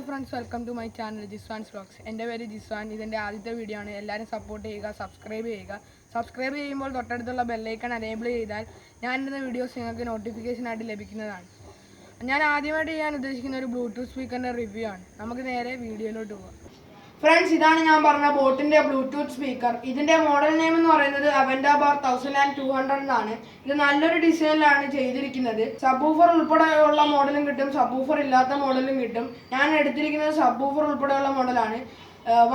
Hello friends, welcome to my channel Jizvan'S vlogs. എൻ്റെ പേര് ജിസ്വാൻ. ഇതിൻ്റെ ആദ്യത്തെ വീഡിയോ ആണ്. എല്ലാവരും സപ്പോർട്ട് ചെയ്യുക, സബ്സ്ക്രൈബ് ചെയ്യുക. സബ്സ്ക്രൈബ് ചെയ്യുമ്പോൾ തൊട്ടടുത്തുള്ള ബെല്ലൈക്കൺ എനേബിൾ ചെയ്താൽ ഞാൻ ഇടുന്ന വീഡിയോസ് നിങ്ങൾക്ക് നോട്ടിഫിക്കേഷൻ ആയിട്ട് ലഭിക്കുന്നതാണ്. ഞാൻ ആദ്യമായിട്ട് ചെയ്യാൻ ഉദ്ദേശിക്കുന്ന ഒരു ബ്ലൂടൂത്ത് സ്പീക്കറിൻ്റെ റിവ്യൂ ആണ്. നമുക്ക് നേരെ വീഡിയോയിലോട്ട് പോകാം. ഫ്രണ്ട്സ്, ഇതാണ് ഞാൻ പറഞ്ഞ ബോട്ടിൻ്റെ ബ്ലൂടൂത്ത് സ്പീക്കർ. ഇതിൻ്റെ മോഡൽ നെയിം എന്ന് പറയുന്നത് അവൻഡ ബാർ 1200 എന്നാണ്. ഇത് നല്ലൊരു ഡിസൈനിലാണ് ചെയ്തിരിക്കുന്നത്. സബ്വൂഫർ ഉൾപ്പെടെയുള്ള മോഡലും കിട്ടും, സബ്വൂഫർ ഇല്ലാത്ത മോഡലും കിട്ടും. ഞാൻ എടുത്തിരിക്കുന്നത് സബ്വൂഫർ ഉൾപ്പെടെയുള്ള മോഡലാണ്.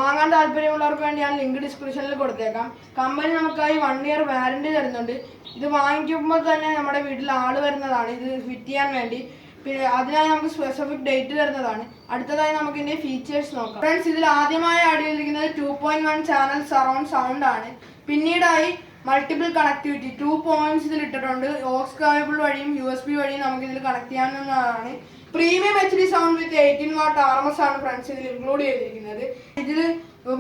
വാങ്ങാൻ താല്പര്യമുള്ളവർക്ക് വേണ്ടി ഞാൻ ലിങ്ക് ഡിസ്ക്രിപ്ഷനിൽ കൊടുത്തേക്കാം. കമ്പനി നമുക്കായി 1 year വാറണ്ടി തരുന്നുണ്ട്. ഇത് വാങ്ങിക്കുമ്പോൾ തന്നെ നമ്മുടെ വീട്ടിൽ ആൾ വരുന്നതാണ് ഇത് ഫിറ്റ് ചെയ്യാൻ വേണ്ടി. പിന്നെ അതിനായി നമുക്ക് സ്പെസിഫിക് ഡേറ്റ് തരുന്നതാണ്. അടുത്തതായി നമുക്ക് ഇതിന്റെ ഫീച്ചേഴ്സ് നോക്കാം. ഫ്രണ്ട്സ്, ഇതിൽ ആദ്യമായി ആഡ് ചെയ്തിരിക്കുന്നത് 2.1 ചാനൽ സറൗണ്ട് സൗണ്ട് ആണ്. പിന്നീടായി മൾട്ടിപ്പിൾ കണക്ടിവിറ്റി 2 പോയിന്റ്സ് ഇതിൽ ഇട്ടിട്ടുണ്ട്. ഓക്സ് കേബിൾ വഴിയും USB വഴിയും നമുക്ക് ഇതിൽ കണക്ട് ചെയ്യാവുന്നതാണ്. Premium HD sound with 18 watt RMS ആണ് ഫ്രണ്ട്സ് ഇതിൽ ഇൻക്ലൂഡ് ചെയ്തിരിക്കുന്നത്. ഇതിൽ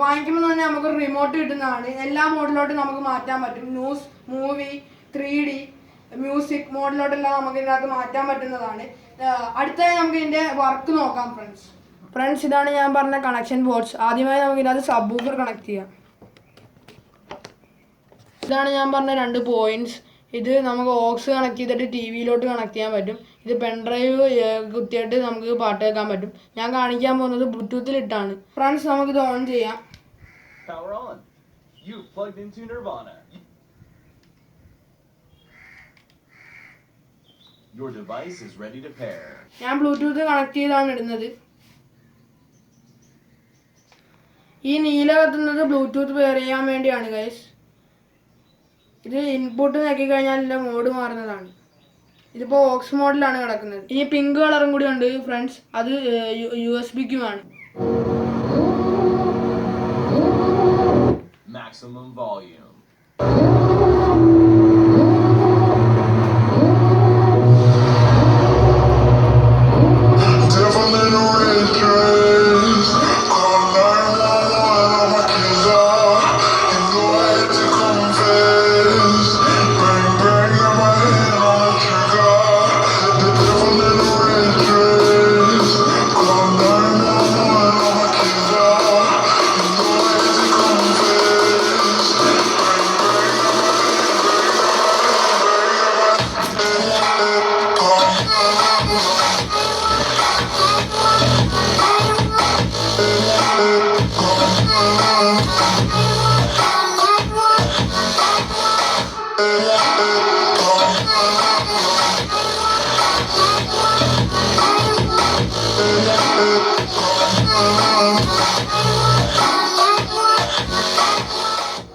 വാങ്ങിക്കുമ്പോൾ തന്നെ നമുക്ക് റിമോട്ട് കിട്ടുന്നതാണ്. എല്ലാ മോഡിലോട്ടും നമുക്ക് മാറ്റാൻ പറ്റും. ന്യൂസ്, മൂവി, 3D, മ്യൂസിക് മോഡിലോട്ടെല്ലാം നമുക്ക് ഇതിനകത്ത് മാറ്റാൻ പറ്റുന്നതാണ്. അടുത്തായി നമുക്ക് ഇതിൻ്റെ വർക്ക് നോക്കാം. ഫ്രണ്ട്സ്, ഇതാണ് ഞാൻ പറഞ്ഞ കണക്ഷൻ ബോർഡ്സ്. ആദ്യമായി നമുക്ക് ഇതിനകത്ത് സബ്വൂഫർ കണക്ട് ചെയ്യാം. ഇതാണ് ഞാൻ പറഞ്ഞ 2 പോയിന്റ്സ്. ഇത് നമുക്ക് ഓക്സ് കണക്ട് ചെയ്തിട്ട് TV-യിലോട്ട് കണക്ട് ചെയ്യാൻ പറ്റും. ഇത് പെൻഡ്രൈവ് കുത്തിയിട്ട് നമുക്ക് പാട്ട് കേൾക്കാൻ പറ്റും. ഞാൻ കാണിക്കാൻ പോകുന്നത് ബ്ലൂടൂത്തിലിട്ടാണ്. ഫ്രണ്ട്സ്, നമുക്കിത് ഓൺ ചെയ്യാം. Your device is ready to pair. ഞാൻ ബ്ലൂടൂത്ത് കണക്ട് ചെയ്താണ് ഇടുന്നത്. ഈ നീല കത്തുന്നത് ബ്ലൂടൂത്ത് പെയർ ചെയ്യാൻ വേണ്ടിയാണ് ഗൈസ്. ഇത് ഇൻപുട്ട് നോക്കി കഴിഞ്ഞാൽ ഇതിൻ്റെ മോഡ് മാറുന്നതാണ്. ഇതിപ്പോൾ ഓക്സ് മോഡിലാണ് കിടക്കുന്നത്. ഇനി പിങ്ക് കളറും കൂടി ഉണ്ട് ഫ്രണ്ട്സ്, അത് USB-ക്കുമാണ്. Maximum volume.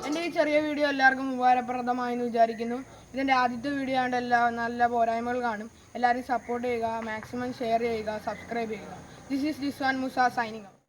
എൻ്റെ ഈ ചെറിയ വീഡിയോ എല്ലാവർക്കും ഉപകാരപ്രദമായെന്ന് വിചാരിക്കുന്നു. ഇതിൻ്റെ ആദ്യത്തെ വീഡിയോ ആയതുകൊണ്ട് നല്ല പോരായ്മകൾ കാണും. എല്ലാവരും സപ്പോർട്ട് ചെയ്യുക, മാക്സിമം ഷെയർ ചെയ്യുക, സബ്സ്ക്രൈബ് ചെയ്യുക. This is Jiswan Musa signing out.